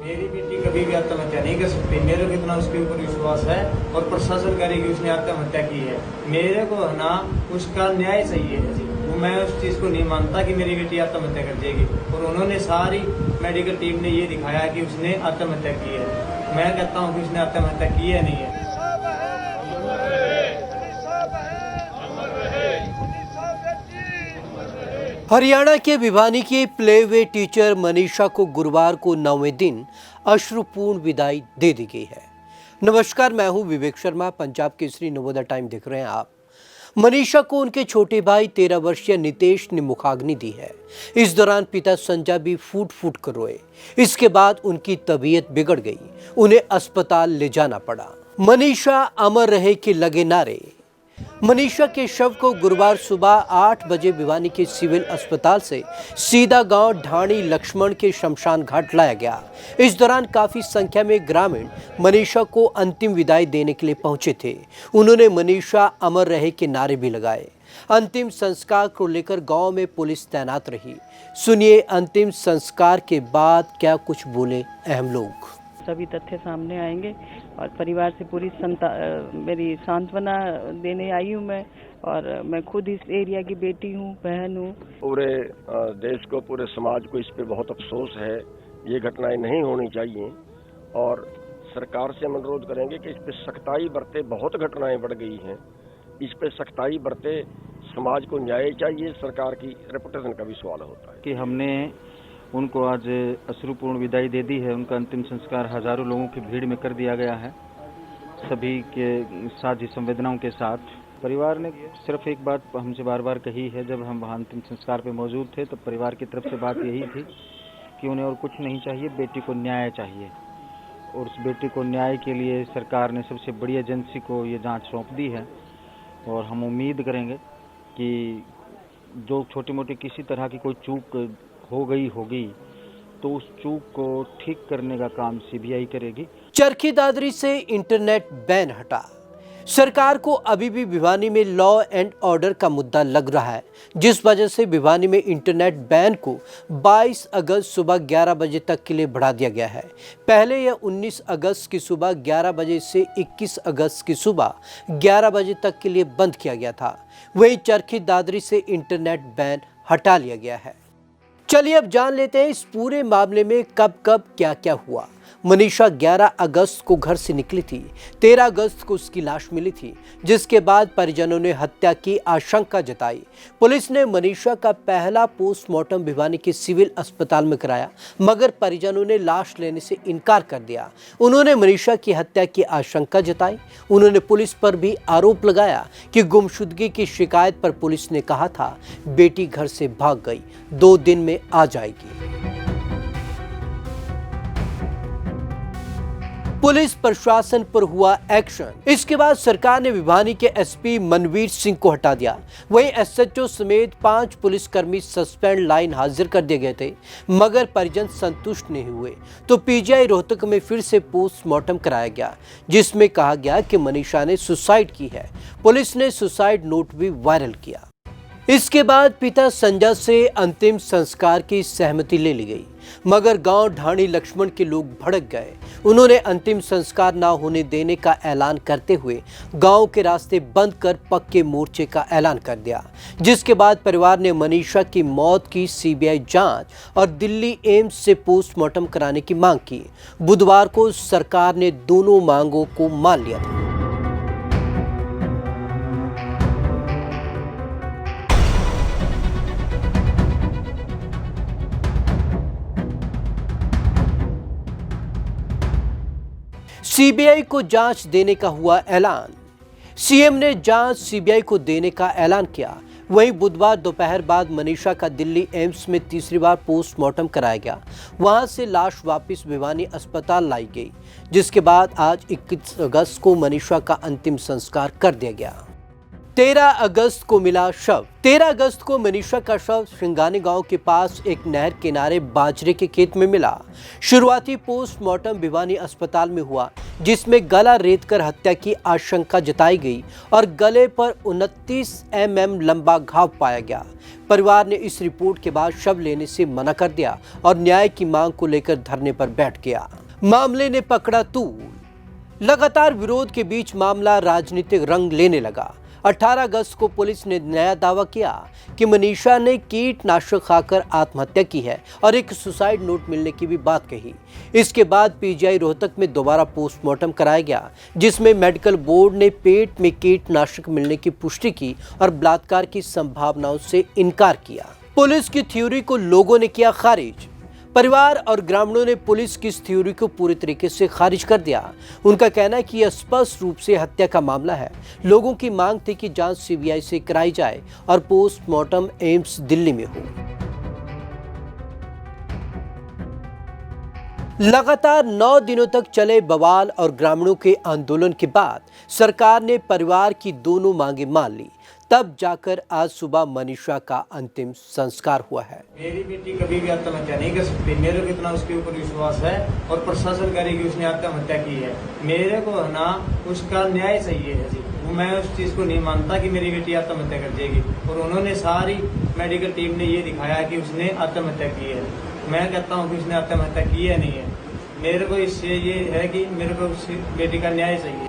मेरी बेटी कभी भी आत्महत्या नहीं कर सकती। मेरे को इतना उसके ऊपर विश्वास है और प्रशासन करेगी उसने आत्महत्या की है। मेरे को ना उसका न्याय चाहिए जी। मैं उस चीज़ को नहीं मानता कि मेरी बेटी आत्महत्या कर जाएगी। और उन्होंने सारी मेडिकल टीम ने ये दिखाया कि उसने आत्महत्या की है। मैं कहता हूँ कि उसने आत्महत्या की है नहीं है। हरियाणा के भिवानी के प्लेवे टीचर मनीषा को गुरुवार को 9वें दिन अश्रुपूर्ण विदाई दे दी गई है। नमस्कार, मैं हूं विवेक शर्मा। पंजाब केसरी नवोदय टाइम देख रहे हैं आप। मनीषा को उनके छोटे भाई 13 वर्षीय नितेश ने मुखाग्नि दी है। इस दौरान पिता संजय भी फूट फूट कर रोए। इसके बाद उनकी तबीयत बिगड़ गई, उन्हें अस्पताल ले जाना पड़ा। मनीषा अमर रहे के लगे नारे। मनीषा के शव को गुरुवार सुबह 8 बजे भिवानी के सिविल अस्पताल से सीधा गांव ढाणी लक्ष्मण के शमशान घाट लाया गया। इस दौरान काफी संख्या में ग्रामीण मनीषा को अंतिम विदाई देने के लिए पहुंचे थे। उन्होंने मनीषा अमर रहे के नारे भी लगाए। अंतिम संस्कार को लेकर गांव में पुलिस तैनात रही। सुनिए अंतिम संस्कार के बाद क्या कुछ बोले अहम लोग। सभी तथ्य सामने आएंगे और परिवार से पूरी मेरी सांत्वना देने आई हूँ मैं। और मैं खुद इस एरिया की बेटी हूँ, बहन हूँ। पूरे देश को, पूरे समाज को इस पे बहुत अफसोस है। ये घटनाएं नहीं होनी चाहिए और सरकार से हम अनुरोध करेंगे कि इस पे सख्ताई बरते। बहुत घटनाएं बढ़ गई हैं, इस पे सख्ताई बरते। समाज को न्याय चाहिए, सरकार की रेपुटेशन का भी सवाल होता है कि हमने उनको आज अश्रुपूर्ण विदाई दे दी है। उनका अंतिम संस्कार हजारों लोगों की भीड़ में कर दिया गया है, सभी के साझी संवेदनाओं के साथ। परिवार ने सिर्फ एक बात हमसे बार बार कही है, जब हम वहाँ अंतिम संस्कार पे मौजूद थे तो परिवार की तरफ से बात यही थी कि उन्हें और कुछ नहीं चाहिए, बेटी को न्याय चाहिए। और उस बेटी को न्याय के लिए सरकार ने सबसे बड़ी एजेंसी को ये जाँच सौंप दी है। और हम उम्मीद करेंगे कि जो छोटी मोटी किसी तरह की कोई चूक होगी तो उस चूक को ठीक करने का काम सीबीआई करेगी। चरखी दादरी से इंटरनेट बैन हटा। सरकार को अभी भी भिवानी में लॉ एंड ऑर्डर का मुद्दा लग रहा है, जिस वजह से भिवानी में इंटरनेट बैन को 22 अगस्त सुबह 11 बजे तक के लिए बढ़ा दिया गया है। पहले यह 19 अगस्त की सुबह 11 बजे से 21 अगस्त की सुबह 11 बजे तक के लिए बंद किया गया था। वहीं चरखी दादरी से इंटरनेट बैन हटा लिया गया है। चलिए अब जान लेते हैं इस पूरे मामले में कब कब क्या क्या हुआ। मनीषा 11 अगस्त को घर से निकली थी। 13 अगस्त को उसकी लाश मिली थी, जिसके बाद परिजनों ने हत्या की आशंका जताई। पुलिस ने मनीषा का पहला पोस्टमार्टम भिवानी के सिविल अस्पताल में कराया, मगर परिजनों ने लाश लेने से इनकार कर दिया। उन्होंने मनीषा की हत्या की आशंका जताई। उन्होंने पुलिस पर भी आरोप लगाया कि गुमशुदगी की शिकायत पर पुलिस ने कहा था बेटी घर से भाग गई, 2 दिन में आ जाएगी। पुलिस प्रशासन पर हुआ एक्शन। इसके बाद सरकार ने भिवानी के एसपी मनवीर सिंह को हटा दिया। वहीं एसएचओ समेत 5 पुलिसकर्मी सस्पेंड लाइन हाजिर कर दिए गए थे, मगर परिजन संतुष्ट नहीं हुए तो पीजीआई रोहतक में फिर से पोस्टमार्टम कराया गया, जिसमें कहा गया कि मनीषा ने सुसाइड की है। पुलिस ने सुसाइड नोट भी वायरल किया। इसके बाद पिता संजय से अंतिम संस्कार की सहमति ले ली गई, मगर गांव ढाणी लक्ष्मण के लोग भड़क गए। उन्होंने अंतिम संस्कार न होने देने का ऐलान करते हुए गांव के रास्ते बंद कर पक्के मोर्चे का ऐलान कर दिया, जिसके बाद परिवार ने मनीषा की मौत की सीबीआई जांच और दिल्ली एम्स से पोस्टमार्टम कराने की मांग की। बुधवार को सरकार ने दोनों मांगों को मान लिया था। सीबीआई को जांच देने का हुआ ऐलान। सीएम ने जांच सीबीआई को देने का ऐलान किया। वहीं बुधवार दोपहर बाद मनीषा का दिल्ली एम्स में तीसरी बार पोस्टमार्टम कराया गया। वहां से लाश वापस भिवानी अस्पताल लाई गई, जिसके बाद आज 21 अगस्त को मनीषा का अंतिम संस्कार कर दिया गया। 13 अगस्त को मिला शव। 13 अगस्त को मनीषा का शव श्रृंगानी गांव के पास एक नहर किनारे बाजरे के खेत में मिला। शुरुआती पोस्टमार्टम भिवानी अस्पताल में हुआ। जिसमें गला रेतकर हत्या की आशंका जताई गई और गले पर 29 mm लंबा घाव पाया गया। परिवार ने इस रिपोर्ट के बाद शव लेने से मना कर दिया और न्याय की मांग को लेकर धरने पर बैठ गया। मामले ने पकड़ा तूल। लगातार विरोध के बीच मामला राजनीतिक रंग लेने लगा। 18 अगस्त को पुलिस ने नया दावा किया कि मनीषा ने कीटनाशक खाकर आत्महत्या की है और एक सुसाइड नोट मिलने की भी बात कही। इसके बाद पीजीआई रोहतक में दोबारा पोस्टमार्टम कराया गया, जिसमें मेडिकल बोर्ड ने पेट में कीटनाशक मिलने की पुष्टि की और बलात्कार की संभावनाओं से इनकार किया। पुलिस की थ्योरी को लोगों ने किया खारिज। परिवार और ग्रामीणों ने पुलिस की इस थ्योरी को पूरी तरीके से खारिज कर दिया। उनका कहना है कि यह स्पष्ट रूप से हत्या का मामला है। लोगों की मांग थी कि जांच सीबीआई से कराई जाए और पोस्टमार्टम एम्स दिल्ली में हो। लगातार 9 दिनों तक चले बवाल और ग्रामीणों के आंदोलन के बाद सरकार ने परिवार की दोनों मांगे मान ली। तब जाकर आज सुबह मनीषा का अंतिम संस्कार हुआ है। मेरी बेटी कभी भी आत्महत्या नहीं कर सकती। मेरे को इतना उसके ऊपर विश्वास है और प्रशासन करेगी उसने आत्महत्या की है। मेरे को ना उसका न्याय चाहिए है जी। मैं उस चीज को नहीं मानता कि मेरी बेटी आत्महत्या कर देगी। और उन्होंने सारी मेडिकल टीम ने ये दिखाया कि उसने आत्महत्या की है। मैं कहता हूँ कि उसने आत्महत्या की है नहीं है। मेरे को इससे ये है कि मेरे को उस बेटी का न्याय चाहिए।